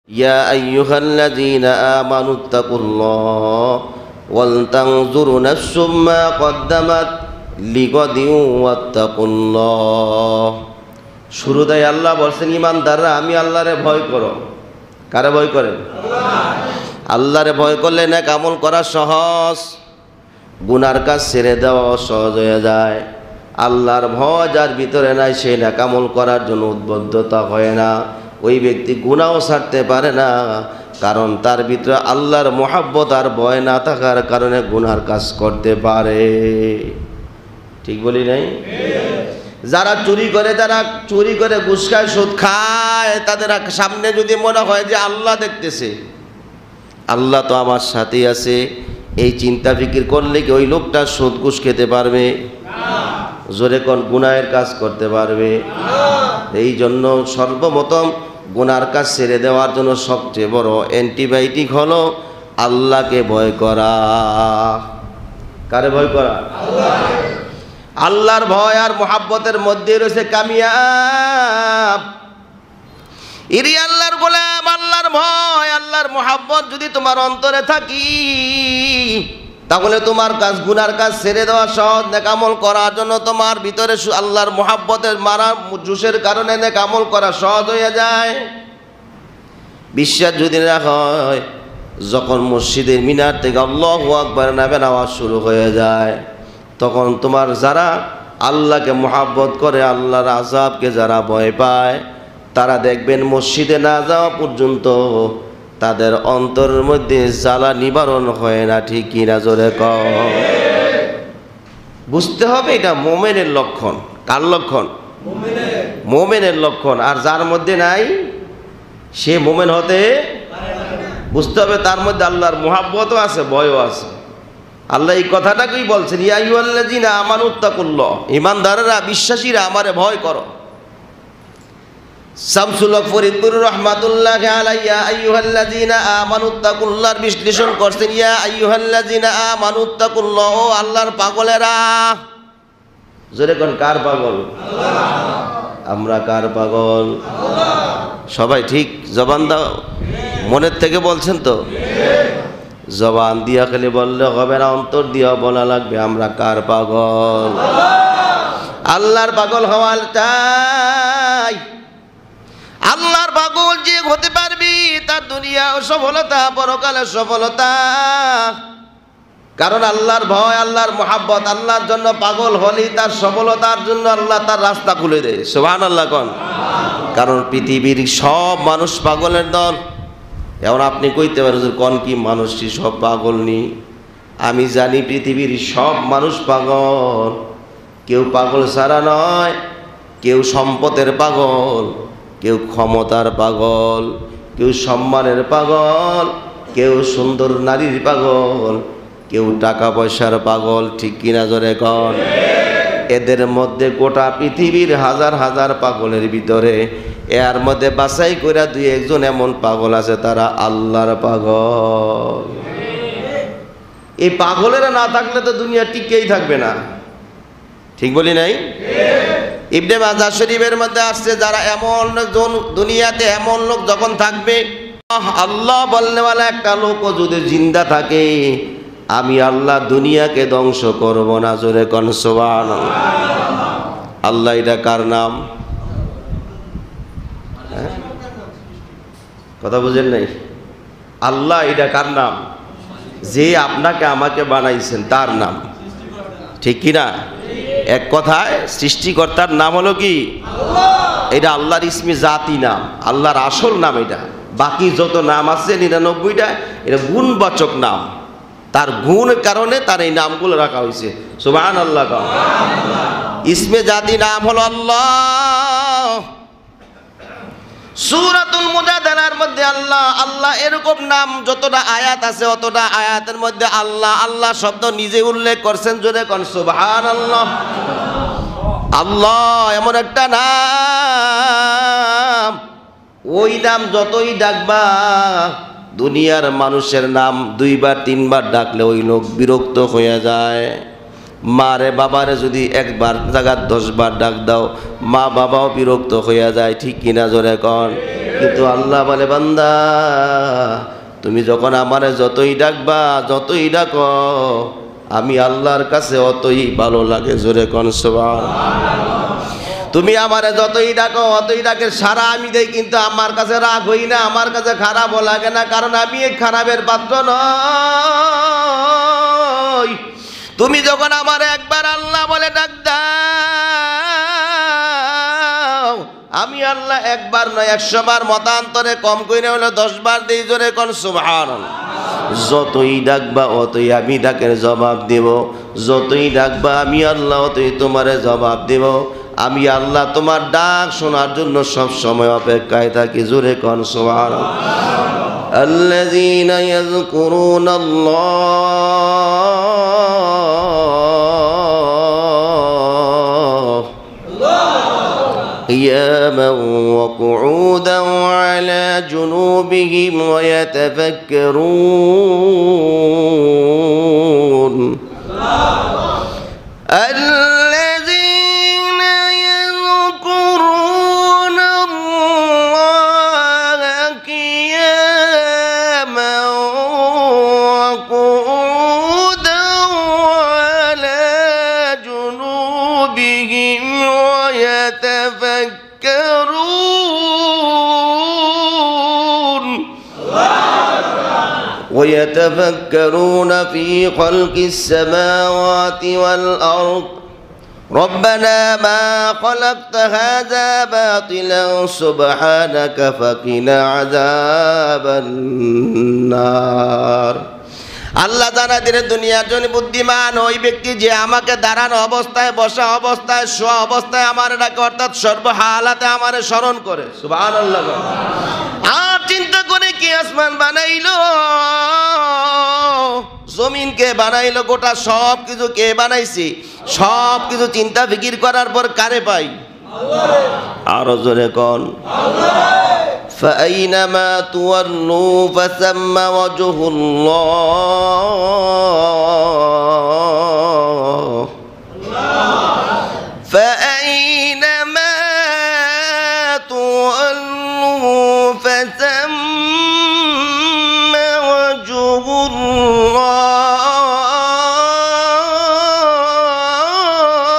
يا أيها الذين آمنوا اتقوا الله ولتنظر نفس ما قدمت لغد واتقوا الله। শুরুতেই আল্লাহ বলছেন, ইমানদাররা আমি আল্লাহরে ভয় করো। কারে ভয় করেন? আল্লাহরে ভয় করলে নেক আমল করা সহজ, গুনার কাজ ছেড়ে দেওয়া সহজ হয়ে যায়। আল্লাহর ভয় যার ভিতরে নাই সে নেক আমল করার জন্য উদ্বুদ্ধতা হয় না, ওই ব্যক্তি গুনাহও ছাড়তে পারে না, কারণ তার ভিতরে আল্লাহর মহব্বত আর ভয় না থাকার কারণে গুনার কাজ করতে পারে। ঠিক বলি নাই? যারা চুরি করে ঘুষ খায়, সুদ খায়, তাদের সামনে যদি মনে হয় যে আল্লাহ দেখতেছে, আল্লাহ তো আমার সাথেই আছে, এই চিন্তা ফিকির করলে কি ওই লোকটা সুদ ঘুষ খেতে পারবে? জোরে কোন গুনাহের কাজ করতে পারবে? এই জন্য সর্বপ্রথম গুনার কাজ ছেড়ে দেওয়ার জন্য সবচেয়ে বড় অ্যান্টিবায়োটিক হলো আল্লাহকে ভয় করা। কারে ভয় করা? আল্লাহর ভয় আর মুহাব্বতের মধ্যে রয়েছে কামিয়াব। ইরি আল্লাহর গোলাম, আল্লাহর ভয় আল্লাহর মুহাব্বত যদি তোমার অন্তরে থাকি, তাহলে তোমার কাজ গুনার কাজ ছেড়ে দেওয়া সহজ। নেক আমল করার জন্য তোমার ভিতরে আল্লাহর মুহাব্বতের মারা জুসের কারণে নেক আমল করা সহজ হয়ে যায়। বিশ্বাস যদি না হয়, যখন মসজিদের মিনার থেকে আল্লাহু আকবার নামে আওয়াজ শুরু হয়ে যায়, তখন তোমার যারা আল্লাহকে মুহাব্বত করে, আল্লাহর আযাবকে যারা ভয় পায়, তারা দেখবেন মসজিদে না যাওয়া পর্যন্ত তাদের অন্তরের মধ্যে জ্বালা নিবারণ হয় না। ঠিক কিনা? জোরে কও। বুঝতে হবে এটা মুমিনের লক্ষণ। কার লক্ষণ? মুমিনের লক্ষণ। আর যার মধ্যে নাই সে মুমিন হতে বুঝতে হবে তার মধ্যে আল্লাহর মুহাব্বতও আছে, ভয়ও আছে। আল্লাহ এই কথাটাকেই বলছেন, ইয়া আইয়ুহাল্লাযীনা আমানুত্তাকুল্লাহ, ঈমানদাররা, বিশ্বাসীরা আমারে ভয় করো। শামসুল হক ফরিদপুর রহমাতুল্লাহি আলাইহি ইয়া আইয়ুহাল্লাযীনা আমানুত্তাকুল্লাহর বিশ্লেষণ করছেন, ইয়া আইয়ুহাল্লাযীনা আমানুত্তাকুল্লাহ, ও আল্লাহর পাগলেরা। জোরে কোন কার পাগল? আমরা কার পাগল? সবাই ঠিক জবান দাও, মনের থেকে বলছেন তো? জবান দিয়া খালি বললে হবে না, অন্তর দিয়া বলা লাগবে আমরা কার পাগল। আল্লাহর পাগল হওয়ার চাই। আল্লাহর পাগল যে হতে পারবি, তার দুনিয়া সফলতা, পরকালে সফলতা। কারণ আল্লাহর ভয়, আল্লাহর মুহাব্বত, আল্লাহর জন্য পাগল হলেই তার সফলতার জন্য আল্লাহ তার রাস্তা খুলে দেয়। সুবহানাল্লাহ কোন। কারণ পৃথিবীর সব মানুষ পাগলের দল। এখন আপনি কইতে পারেন কোন কি মানুষটি সব পাগল নি? আমি জানি পৃথিবীর সব মানুষ পাগল। কেউ পাগল ছাড়া নয়, কেউ সম্পদের পাগল, কেউ ক্ষমতার পাগল, কেউ সম্মানের পাগল, কেউ সুন্দর নারীর পাগল, কেউ টাকা পয়সার পাগল। ঠিক কিনা? জোরে কন। এদের মধ্যে গোটা পৃথিবীর হাজার হাজার পাগলের ভিতরে এর মধ্যে বাছাই করে দুই একজন এমন পাগল আছে, তারা আল্লাহর পাগল। এই পাগলেরা না থাকলে তো দুনিয়া টিকেই থাকবে না। ঠিক বলি নাই? ইবনে মাজাহ শরীফের মধ্যে আসছে, যারা এমন লোকজন দুনিয়াতে, এমন লোক যখন থাকবে, আল্লাহ বলনেওয়ালা একটা লোকও যদি জিন্দা থাকে, আমি আল্লাহ দুনিয়াকে ধ্বংস করব না। জোরে কোন সুবহানাল্লাহ। আল্লাহ এটা কার নাম? কথা বুঝেন নাই? আল্লাহ এটা কার নাম? যে আপনাকে আমাকে বানাইছেন তার নাম। ঠিক কিনা? এক কথায় সৃষ্টিকর্তার নাম হলো কি? এটা আল্লাহর ইসমি জাতি নাম, আল্লাহর আসল নাম এটা। বাকি যত নাম আছে 99টা, এটা গুণবাচক নাম। তার গুণের কারণে তার এই নামগুলো রাখা হয়েছে। সুবহানাল্লাহ। ইসমে জাতি নাম হলো আল্লাহ। সূরাতুল মুজাদালার মধ্যে আল্লাহ এরকম নাম যতটা আয়াত আছে, অতটা আয়াতের মধ্যে আল্লাহ শব্দ নিজে উল্লেখ করছেন। জোরে কোন সুবহানাল্লাহ। আল্লাহ এমন একটা নাম, ওই নাম যতই ডাকবা, দুনিয়ার মানুষের নাম 2 বার 3 বার ডাকলে ওই লোক বিরক্ত হয়ে যায়। মারে বাবারে যদি একবার জায়গা 10 বার ডাক দাও মা বাবাও বিরক্ত হইয়া যায়, ঠিক কিনা জোরে কন। কিন্তু আল্লাহ বলে বান্দা তুমি যখন আমারে যতই ডাকবা যতই ডাকো আমি আল্লাহর কাছে অতই ভালো লাগে, জোরে কন সুবহানাল্লাহ। তুমি আমারে যতই ডাকো অতই ডাকে সারা আমি দেই, কিন্তু আমার কাছে রাগ হই না, আমার কাছে খারাপও লাগে না, কারণ আমি এই খারাপের পাত্র নই। তুমি যখন আমার একবার আল্লাহ বলে ডাক দাও আমি আল্লাহ একবার নয় 100 বার, মতান্তরে কম কইরা হলো 10 বার দেই, জোরে কোন সুবহানাল্লাহ। যতই ডাকবা অতই আমি ডাকের জবাব দেব, যতই ডাকবা আমি আল্লাহ অতই তোমারে জবাব দেব। আমি আল্লাহ তোমার ডাক শোনার জন্য সব সময় অপেক্ষায় থাকি, জোরে কোন সুবহানাল্লাহ। আল্লাযীনা ইয়াযকুরুনাল্লাহ قياما وقعودا وعلى جنوبهم ويتفكرون الذين يذكرون الله قياما وقعودا وعلى جنوبهم ويتفكرون في خلق السماوات والأرض ربنا ما خلقت هذا باطلا سبحانك فقنا عذاب النار। আল্লাহ জানা দিনের দুনিয়ার জন্য বুদ্ধিমান ওই ব্যক্তি যে আমাকে দাঁড়ানো অবস্থায়, বসা অবস্থায়, শোয়া অবস্থায় আমার ডাকে, অর্থাৎ সর্বহালাতে আমারে স্মরণ করে, সুবহানাল্লাহ। আর চিন্তা করে কি আসমান বানাইলো, জমিন কে বানাইলো, গোটা সব কিছু কে বানাইছে, সব কিছু চিন্তা ফিকির করার পর কারে পাই? আরো জোরে কোন فأينما تولوا فثم وجه الله فأينما تولوا فثم وجه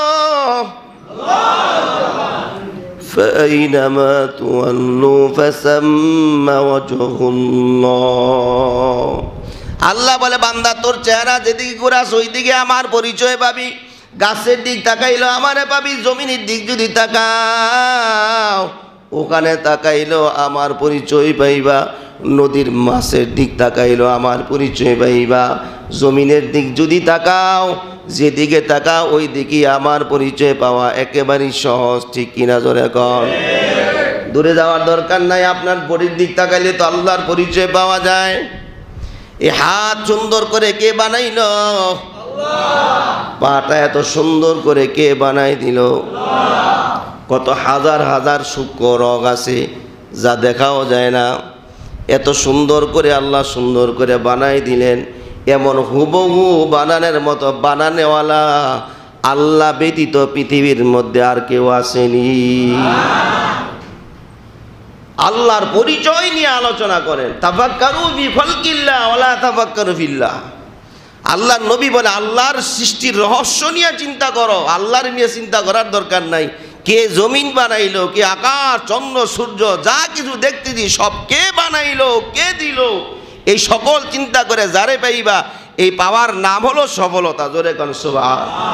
الله فأينما تولوا فثم وجه الله। আল্লাহ বলে বান্দা তোর চেহারা যেদিকে ঘুরাস ওই দিকে আমার পরিচয় পাবি, গাছের দিক তাকাইলো আমারে পাবি, জমিনের দিক যদি তাকাও ওখানে তাকাইলো আমার পরিচয় পাইবা, নদীর মাছের দিক তাকাইলো আমার পরিচয় পাইবা, জমিনের দিক যদি তাকাও যেদিকে তাকাও ওই দিকে আমার পরিচয় পাওয়া একেবারেই সহজ, ঠিক কিনা জোরে কন। দূরে যাওয়ার দরকার নাই, আপনার বডির দিক তাকাইলে তো আল্লাহর পরিচয় পাওয়া যায়। এই হাত সুন্দর করে কে বানাইলো? পাটা এত সুন্দর করে কে বানাই দিল? কত হাজার হাজার সূক্ষ্ম রগ আছে যা দেখাও যায় না, এত সুন্দর করে আল্লাহ সুন্দর করে বানাই দিলেন। এমন হুবহু বানানোর মতো বানানেওয়ালা আল্লাহ ব্যতীত পৃথিবীর মধ্যে আর কেউ আসেনি। আল্লাহর পরিচয় নিয়ে আলোচনা করেন, তাফাক্কারু ফি খালকিল্লাহ ওয়ালা তাফাক্কারু ফিল্লাহ। আল্লাহর নবী বলে আল্লাহর সৃষ্টির রহস্য নিয়ে চিন্তা করো, আল্লাহর নিয়ে চিন্তা করার দরকার নাই। কে জমিন বানাইলো, কে আকাশ চন্দ্র সূর্য যা কিছু দেখতেছি সব কে বানাইলো, কে দিল, এই সকল চিন্তা করে যারে পাইবা এই পাওয়ার নাম হলো সফলতা, জোরে কোন সুবহানাল্লাহ।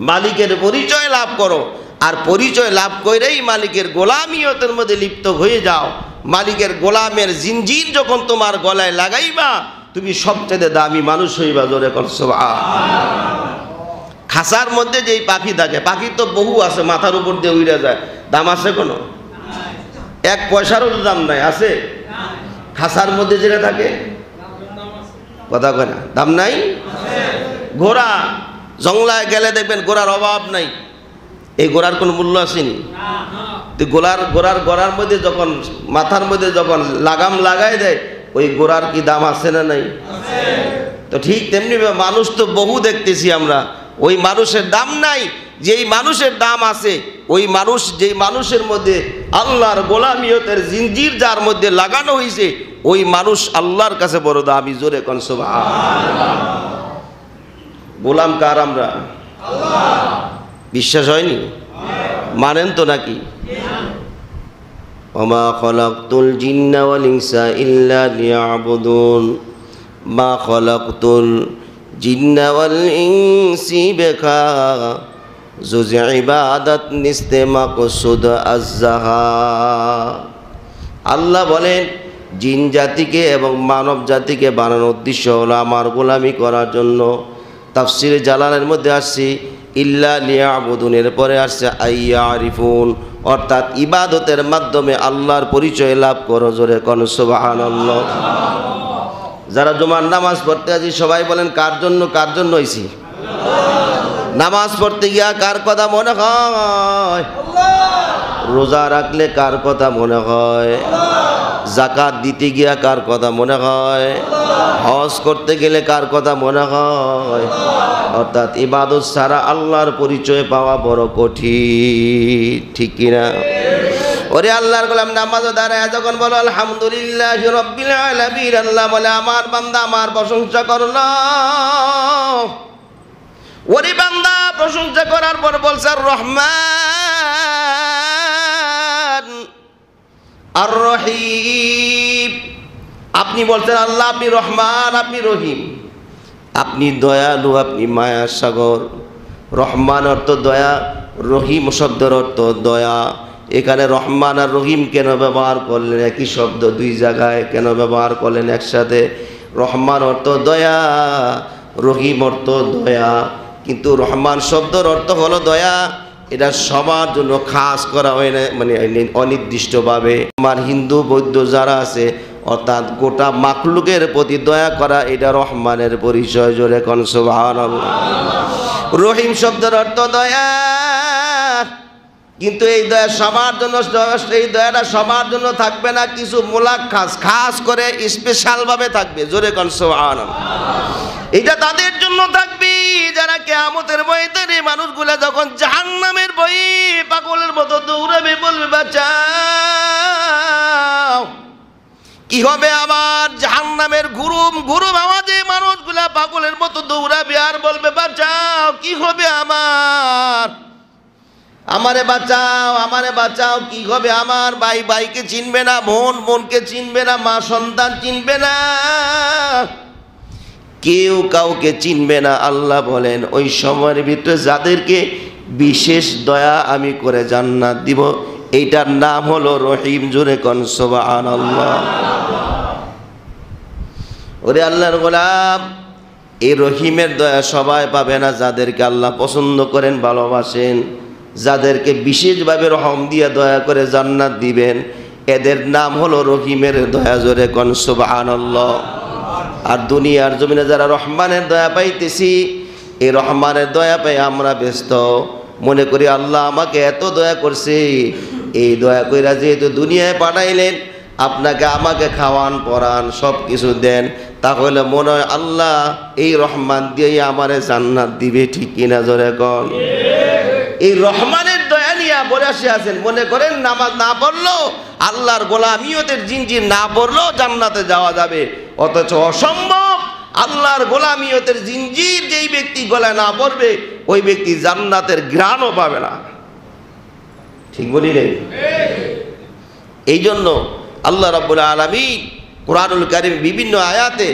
মালিকের পরিচয় লাভ করো, আর পরিচয় লাভ করেই মালিকের গোলামিয়তের মধ্যে লিপ্ত হয়ে যাও। মালিকের গোলামের জিনজির যখন তোমার গলায় লাগাইবা তুমি সবচেয়ে দামি মানুষ হইবা, জোরে কোন সুবহানাল্লাহ। খাসার মধ্যে যেই পাখি থাকে, পাখি তো বহু আছে, মাথার উপর দিয়ে উড়ে যায়, দাম আছে কোনো? 1 পয়সারও দাম নাই, আছে? খাসার মধ্যে যেটা থাকে কথা কয় না, দাম নাই? ঘোড়া জঙ্গলায় গেলে দেখবেন ঘোড়ার অভাব নাই, এই ঘোড়ার কোনো মূল্য আসেনি। তো ঘোড়ার মধ্যে যখন মাথার মধ্যে যখন লাগাম লাগাই দেয় ওই ঘোড়ার কি দাম আছে না নাই? তো ঠিক তেমনি মানুষ তো বহু দেখতেছি আমরা, ওই মানুষের দাম নাই, যেই মানুষের দাম আছে ওই মানুষ, যেই মানুষের মধ্যে আল্লাহর গোলামিয়তের জিঞ্জির যার মধ্যে লাগানো হয়েছে ওই মানুষ আল্লাহর কাছে বড় দামি। জোরে কোন সুবহানাল্লাহ। গোলাম কার আমরা? বিশ্বাস হয়নি? মানেন তো নাকি? ওমা খলাকতুল জিন্না ওয়াল ইনসা ইল্লা লিয়াবুদুন, মা খলাকতুল জিন্না ওয়াল ইনসি বিকা জুজ ইবাদত নিস্তে মাকসুদ আযহা। আল্লাহ বলেন জিন জাতিকে এবং মানব জাতিকে বানানোর উদ্দেশ্য হলো আমার গোলামি করার জন্য। তাফসিরে জালালের মধ্যে আসছে ইল্লা লিয়াবুদুন, এর পরে আসছে আইয়ারিফুন, অর্থাৎ ইবাদতের মাধ্যমে আল্লাহর পরিচয় লাভ করো। জোরে কোন সুবহানাল্লাহ। যারা জুমার নামাজ পড়তে আছি সবাই বলেন কার জন্য, কার জন্য হইছি? নামাজ পড়তে গিয়া কার কথা মনে হয়? রোজা রাখলে কার কথা মনে হয়? যাকাত দিতে গিয়া কার কথা মনে হয়? হজ করতে গেলে কার কথা মনে হয়? অর্থাৎ ইবাদত ছাড়া আল্লাহর পরিচয় পাওয়া বড় কঠিন, ঠিক কিনা? ওরে আল্লাহর গোলাম নামাজ দাঁড়ায় যখন বলো আলহামদুলিল্লাহি রাব্বিল আলামিন, আল্লাহ বলে আমার বান্দা আমার প্রশংসা করলো। ওরে বান্দা প্রশংসা করার পর বলছে আর রহমান আর রহিম। আপনি বলছেন আল্লাহ আপনি রহমান, আপনি রহিম, আপনি দয়ালু, আপনি মায়ার সাগর। রহমান অর্থ দয়া, রহিম শব্দের অর্থ দয়া। এখানে রহমান আর রহিম কেন ব্যবহার করলেন? একই শব্দ দুই জায়গায় কেন ব্যবহার করলেন একসাথে? রহমান অর্থ দয়া, রহিম অর্থ দয়া, কিন্তু রহমান শব্দের অর্থ হলো দয়া। এটা সবার জন্য খাস করা হয় না, মানে অনির্দিষ্টভাবে। আমার হিন্দু বৌদ্ধ যারা আছে অর্থাৎ গোটা মাখলুকের প্রতি দয়া করা, এটা রহমানের পরিচয়। জোরে কোন সুবহানাল্লাহ। রহিম শব্দের অর্থ দয়া, কিন্তু এই দয়া সবার জন্য, এই দয়াটা সবার জন্য থাকবে না, কিছু মুলাক্কাস খাস করে স্পেশালভাবে থাকবে। জোরে কোন সুবহানাল্লাহ। এটা তাদের জন্য থাকবে যারা কিয়ামতের ময়দানে মানুষগুলা যখন জাহান্নামের ভয়ে পাগলের মতো দৌড়াবে, বলবে বাঁচাও। কি হবে আমার? জাহান্নামের ঘুরুম ঘুরুম আওয়াজে মানুষগুলা পাগলের মতো দৌড়াবে আর বলবে বাঁচাও, কি হবে আমার? আমারে বাঁচাও, আমারে বাঁচাও। কি হবে আমার? ভাই ভাইকে চিনবে না, বোন বোনকে চিনবে না, মা সন্তান চিনবে না, কেউ কাউকে চিনবে না। আল্লাহ বলেন ওই সময়ের ভিতরে যাদেরকে বিশেষ দয়া আমি করে জান্নাত দিব, এইটার নাম হলো রহিম। জোরে কোন সুবহানাল্লাহ। ওরে আল্লাহর গোলাম, এই রহিমের দয়া সবাই পাবে না। যাদেরকে আল্লাহ পছন্দ করেন, ভালোবাসেন, যাদেরকে বিশেষভাবে রহম দিয়ে দয়া করে জান্নাত দিবেন, এদের নাম হলো রহিমের দয়া। জোরে কোন সুবহানাল্লাহ। আর দুনিয়ার জমিনে যারা রহমানের দয়া পাইতেছি, এই রহমানের দয়া পাই আমরা ব্যস্ত, মনে করি আল্লাহ আমাকে এত দয়া করছে, এই দয়া কইরা যেহেতু দুনিয়ায় পাঠাইলেন, আপনাকে আমাকে খাওয়ান পরান সব কিছু দেন, তাহলে মনে হয় আল্লাহ এই রহমান দিয়েই আমারে জান্নাত দিবে। ঠিক কিনা? জোরে কোন। এই রহমানের দয়া নিয়ে বসে আছেন, মনে করেন নামাজ না পড়লো, আল্লাহর গোলামিয়তের জিঞ্জির না পড়লো জান্নাতে যাওয়া যাবে, অথচ অসম্ভব। আল্লাহর গোলামিয়তের জিঞ্জির যেই ব্যক্তি গলায় না পড়বে ওই ব্যক্তি জান্নাতের ঘ্রাণও পাবে না। ঠিক বলি রে? এই জন্য আল্লাহ রাব্বুল আলামিন কুরআনুল কারীম বিভিন্ন আয়াতে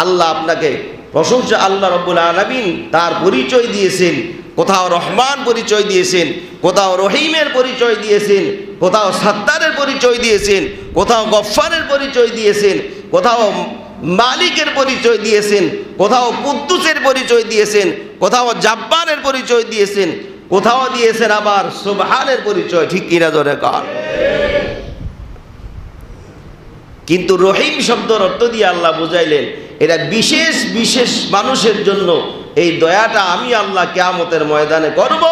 আল্লাহ আপনাকে প্রশংসা, আল্লাহ রাব্বুল আলামিন তার পরিচয় দিয়েছেন। কোথাও রহমান পরিচয় দিয়েছেন, কোথাও রহিমের পরিচয় দিয়েছেন, কোথাও সাত্তারের পরিচয় দিয়েছেন, কোথাও গফফারের পরিচয় দিয়েছেন, কোথাও মালিকের পরিচয় দিয়েছেন, কোথাও কুদ্দুসের পরিচয় দিয়েছেন, কোথাও জাব্বারের পরিচয় দিয়েছেন, কোথাও দিয়েছেন আবার সুবহানের পরিচয়। ঠিক কিনা? জোরে কার। কিন্তু রহিম শব্দের অর্থ দিয়ে আল্লাহ বুঝাইলেন এটা বিশেষ বিশেষ মানুষের জন্য এই দয়াটা আমি আল্লাহ কিয়ামতের ময়দানে করব,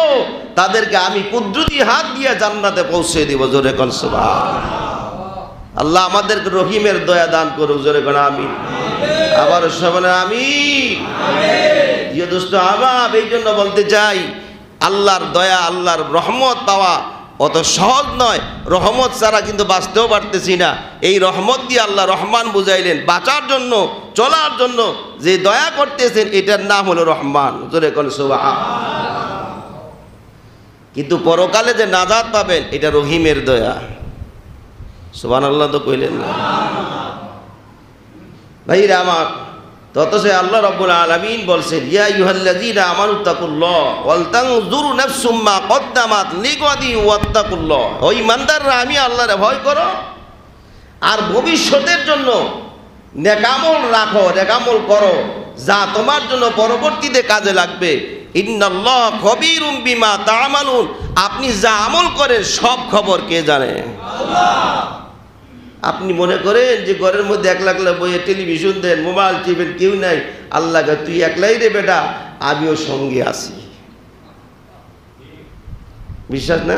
তাদেরকে আমি কুদরতি হাত দিয়ে জান্নাতে পৌঁছে দিব। জোরে কোন সুবহানাল্লাহ। আল্লাহ আমাদেরকে রহিমের দয়া দান করুক, জোরে কোন আমিন। আবার সবাই আমিন। প্রিয় দোস্ত আহবাব, এই জন্য বলতে চাই আল্লাহর দয়া আল্লাহর রহমত পাওয়া অত সহজ নয়। রহমত ছাড়া কিন্তু বাঁচতেও পারতেছি না। এই রহমত দিয়ে আল্লাহ রহমান বুঝাইলেন, বাঁচার জন্য চলার জন্য যে দয়া করতেছেন এটার নাম হলো রহমান, জোরে কোন সুবহানাল্লাহ। কিন্তু পরকালে যে নাজাত পাবেন এটা রহিমের দয়া, সুবহানাল্লাহ তো কইলেন না ভাইরা আমার। তত সে আল্লাহ রাব্বুল আলামিন বলছেন, ইয়া আইয়ুহাল্লাযীনা আমানুত্তাকুল্লাহ ওয়াল তানজুরু নাফসুম মা কদ্দামাত লিগাদি ওয়াত্তাকুল্লাহ। ও ঈমানদাররা, আমি আল্লাহরে ভয় করো আর ভবিষ্যতের জন্য নেকামল রাখো, নেকামল করো যা তোমার জন্য পরবর্তীতে কাজে লাগবে। ইন্নাল্লাহ খবীরুম বিমা তা'মালুন। আপনি যা আমল করেন সব খবর কে জানে? আল্লাহ। আপনি মনে করেন যে ঘরের মধ্যে একলা একলা বইয়ে টেলিভিশন দেন, মোবাইল টিপেন, কেউ নাই। আল্লাহকে তুই একলাই রে বেটা, আমিও সঙ্গে আছি। বিশ্বাস না?